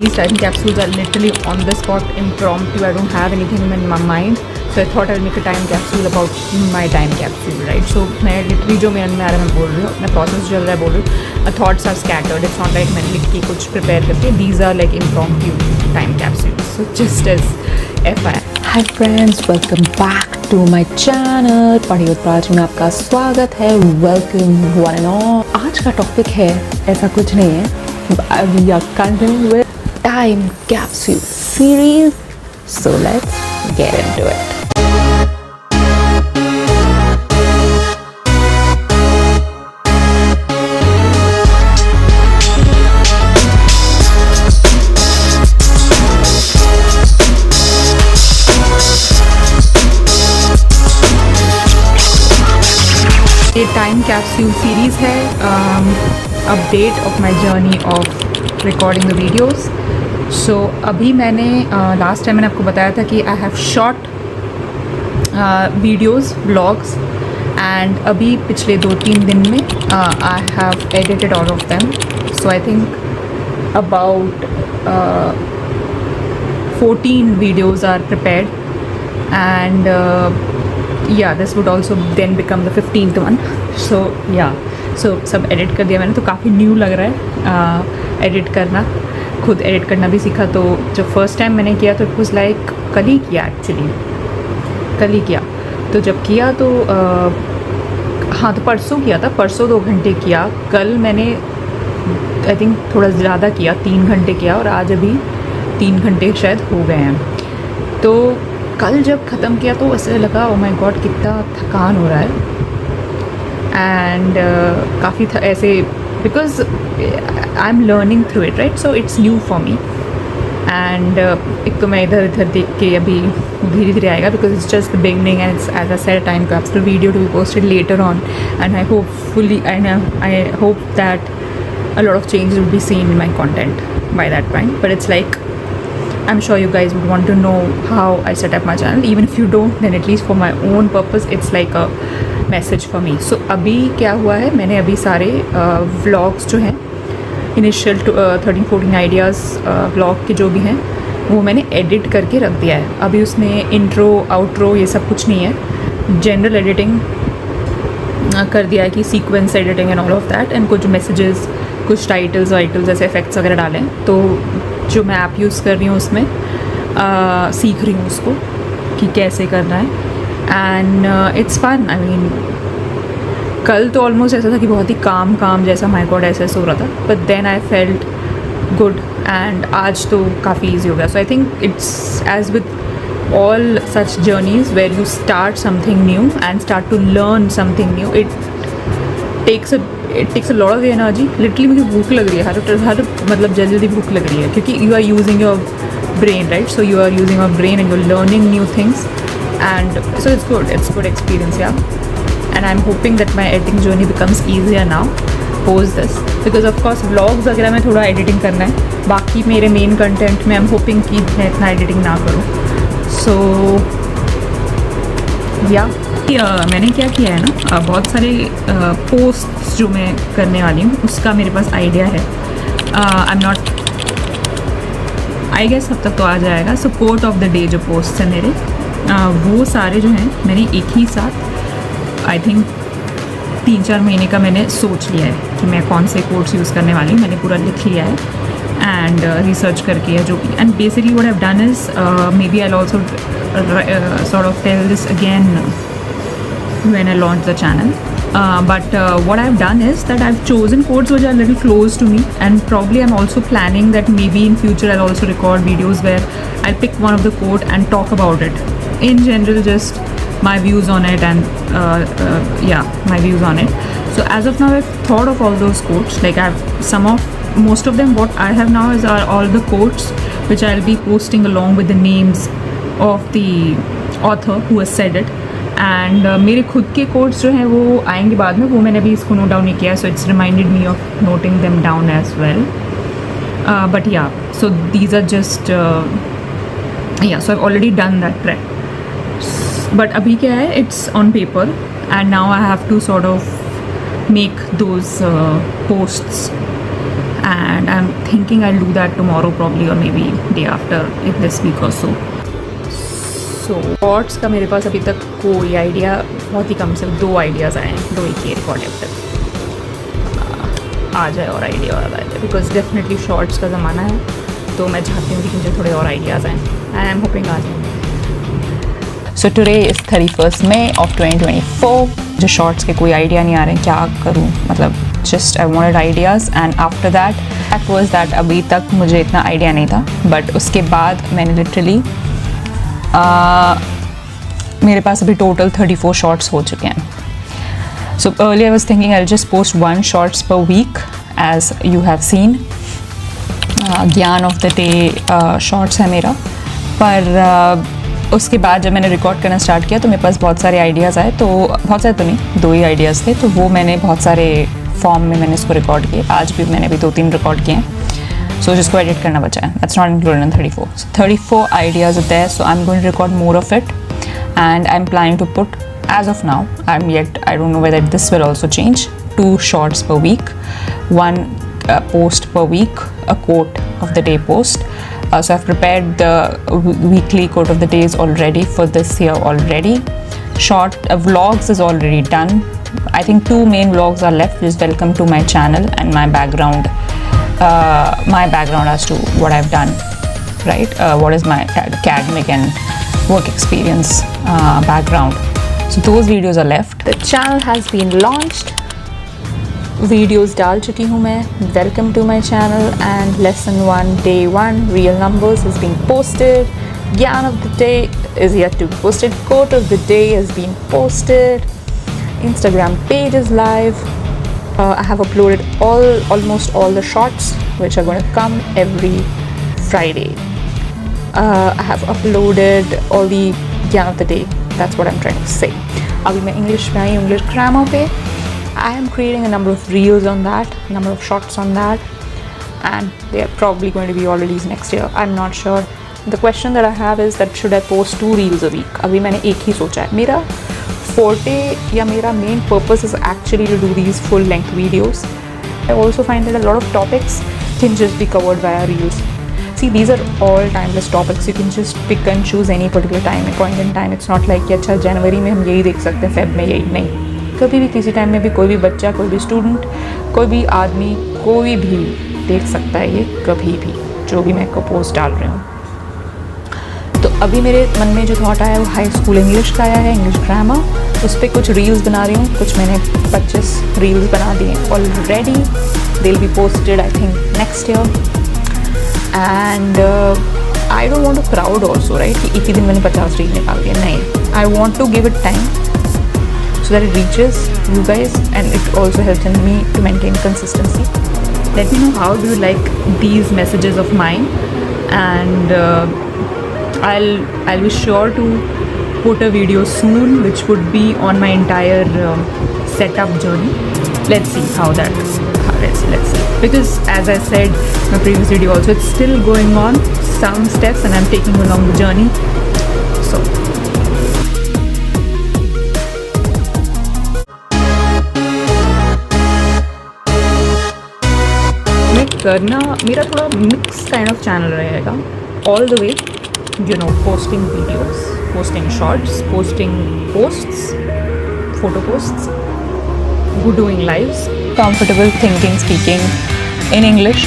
These time capsules are literally on the spot, impromptu. I don't have anything in my mind, so I thought I'll make a time capsule about my time capsule, right? So मैं literally जो मेरे में आ रहा है मैं बोल रही हूँ, अपना process चल रहा है बोल रही हूँ. Thoughts are scattered. It's not like मैंने लिख के कुछ prepare करके. These are like impromptu time capsules. So just as FYI. Hi friends, welcome back to my channel. पढ़ी उत्प्राज में आपका स्वागत है. Welcome one and all. आज का टॉपिक है ऐसा कुछ नहीं है. We are continuing with time capsule series. So let's get into it. ये टाइम कैप्सूल सीरीज़ है update of my journey of recording the videos. So अभी मैंने लास्ट टाइम मैंने आपको बताया था कि I have shot videos blogs and अभी पिछले 2-3 दिन में I have edited all of them. So I think about 14 videos are prepared and yeah, this would also then become the 15th one. So yeah, so सब edit कर दिया मैंने, तो काफ़ी न्यू लग रहा है edit करना. खुद edit करना भी सीखा. तो जब फर्स्ट टाइम मैंने किया तो it was like कल ही किया एक्चुअली, कल ही किया. तो जब किया तो हाँ, तो परसों किया था, परसों 2 घंटे किया. कल मैंने आई थिंक थोड़ा ज़्यादा किया, 3 घंटे किया, और आज अभी 3 घंटे शायद हो गए हैं. तो कल जब ख़त्म किया तो ऐसे लगा ओ माय गॉड कितना थकान हो रहा है. एंड काफ़ी ऐसे because I am learning through it, right. So it's new for me. And एक तो मैं इधर उधर देख के अभी धीरे धीरे आएगा because it's just the beginning and it's as a set time capsule video to be posted later on. And I hopefully I hope that a lot of changes will be seen in my content by that point. But it's like I'm sure you guys would want to know how I set up my channel. Even if you don't, then at least for my own purpose it's like a message for me. So अभी क्या हुआ है, मैंने अभी सारे vlogs जो हैं initial 13-14 ideas vlog के जो भी हैं वो मैंने edit करके रख दिया है. अभी उसमें intro outro ये सब कुछ नहीं है. general editing कर दिया है कि sequence editing and all of that. And कुछ मैसेजेस, कुछ टाइटल्स ऐसे इफेक्ट्स वगैरह डालें. तो जो मैं ऐप यूज़ कर रही हूँ उसमें सीख रही हूँ उसको कि कैसे करना है. And it's fun. I mean कल तो ऑलमोस्ट ऐसा था कि बहुत ही काम जैसा माय गॉड ऐसे हो रहा था. But then I felt good and आज तो काफ़ी ईजी हो गया. So I think it's as with all such journeys where you start something new and start to learn something new, it takes a lot of energy. Literally मुझे भूख लग रही है हर मतलब जल्दी भूख लग रही है क्योंकि you are using your brain, right? So you are using your brain and you're learning new things, and so it's good experience, yeah. And I'm hoping that my editing journey becomes easier now post this, because of course vlogs वगैरह में थोड़ा editing करना है. बाकी मेरे main content में I'm hoping कि मैं इतना editing ना करूँ. सो या मैंने क्या किया है ना, बहुत सारे पोस्ट्स जो मैं करने वाली हूँ उसका मेरे पास आइडिया है. I am not, I guess अब तक तो आ जाएगा. So quote of the day जो पोस्ट है मेरे वो सारे जो हैं मैंने एक ही साथ आई थिंक 3-4 महीने का मैंने सोच लिया है कि मैं कौन से कोट्स यूज़ करने वाली हूँ. मैंने पूरा लिख लिया है and research करके है जो भी. And basically what I've done is maybe I'll also sort of tell this again when I launch the channel. But what I've done is that I've chosen quotes which are a little close to me, and probably I'm also planning that maybe in future I'll also record videos where I'll pick one of the quote and talk about it. In general, just my views on it and yeah, my views on it. So as of now I've thought of all those quotes. Like most of them what I have now are all the quotes which I'll be posting along with the names of the author who has said it. And मेरे खुद के quotes जो हैं वो आएंगे बाद में, वो मैंने अभी इसको नोट डाउन नहीं किया. So it's reminded me of noting them down as well. But yeah, so these are just yeah, so I've already done that prep. But अभी क्या है, it's on paper and now I have to sort of make those posts and I'm thinking I'll do that tomorrow probably, or maybe day after in this week or so. So shorts का मेरे पास अभी तक कोई idea, बहुत ही कम से 2 ideas आए हैं, 2 ही किए रिकॉर्ड अब तक। आ जाए और आइडिया और आ जाए, बिकॉज डेफिनेटली शॉर्ट्स का ज़माना है, तो मैं चाहती हूँ कि मुझे थोड़े और आइडियाज़ आएँ। आई एम होपिंग आ जाए। So today is 31 May of 2024। मुझे शॉर्ट्स के कोई आइडिया नहीं आ रहे हैं, क्या करूँ, मतलब just I wanted ideas and after that was that अभी तक मुझे इतना आइडिया नहीं था, बट उसके बाद मैंने लिटरली मेरे पास अभी टोटल 34 शॉर्ट्स हो चुके हैं। So earlier I was thinking I'll just post 1 shorts per week, as you have seen. ज्ञान ऑफ द डे शॉर्ट्स है मेरा, पर उसके बाद जब मैंने रिकॉर्ड करना स्टार्ट किया तो मेरे पास बहुत सारे आइडियाज़ आए, तो बहुत सारे तो नहीं, 2 ही आइडियाज़ थे, तो वो मैंने बहुत सारे फॉर्म में मैंने इसको रिकॉर्ड किए। आज भी मैंने अभी 2-3 रिकॉर्ड किए हैं, सो जिसको एडिट करना बचा है, that's not included in 34। So 34 ideas are there, so I'm going to record more of it, and I'm planning to put, as of now, I don't know whether this will also change, 2 shorts per week, 1 post per week, a quote of the day post. So I've prepared the weekly quote of the days already for this year already. Short vlogs is already done. I think 2 main vlogs are left, which is welcome to my channel and my background as to what I've done, right? What is my academic and work experience background. So those videos are left. The channel has been launched. Videos डाल चुकी हूँ मैं. Welcome to my channel, and lesson 1 day 1 real numbers has been posted. Gyan of the day is yet to be posted. Quote of the day has been posted. Instagram page is live. I have uploaded almost all the shorts which are going to come every Friday. I have uploaded all the Gyan of the day. That's what I'm trying to say. अभी मैं English में आई, English grammar पे. I am creating a number of reels on that, number of shorts on that, and they are probably going to be all released next year. I'm not sure. The question that I have is that should I post 2 reels a week? अभी मैंने एक ही सोचा है. मेरा forte या मेरा main purpose is actually to do these full length videos. I also find that a lot of topics can just be covered via reels. See, these are all timeless topics. You can just pick and choose any particular time, point in time. It's not like कि अच्छा जनवरी में हम यही देख सकते हैं, Feb में यही नहीं. कभी भी किसी टाइम में भी कोई भी बच्चा, कोई भी स्टूडेंट, कोई भी आदमी, कोई भी देख सकता है ये कभी भी, जो भी मैं को पोस्ट डाल रही हूँ. तो अभी मेरे मन में जो थॉट आया है वो हाई स्कूल इंग्लिश का आया है, इंग्लिश ग्रामर. उस पर कुछ रील्स बना रही हूँ. कुछ मैंने 25 रील्स बना दिए already. They will be posted I think next year. And I don't want to crowd also, right, कि एक ही दिन मैंने 50 रील निकाल दिया. नहीं, I want to give it time so that it reaches you guys, and it also helps in me to maintain consistency. Let me know how do you like these messages of mine, and I'll be sure to put a video soon which would be on my entire setup journey. Let's see how that let's see, because as I said in my previous video also, it's still going on, some steps, and I'm taking along the journey. So करना मेरा थोड़ा mix kind of channel रहेगा, all the way, you know, posting videos, posting shorts, posting posts, photo posts, doing lives, comfortable thinking, speaking in English.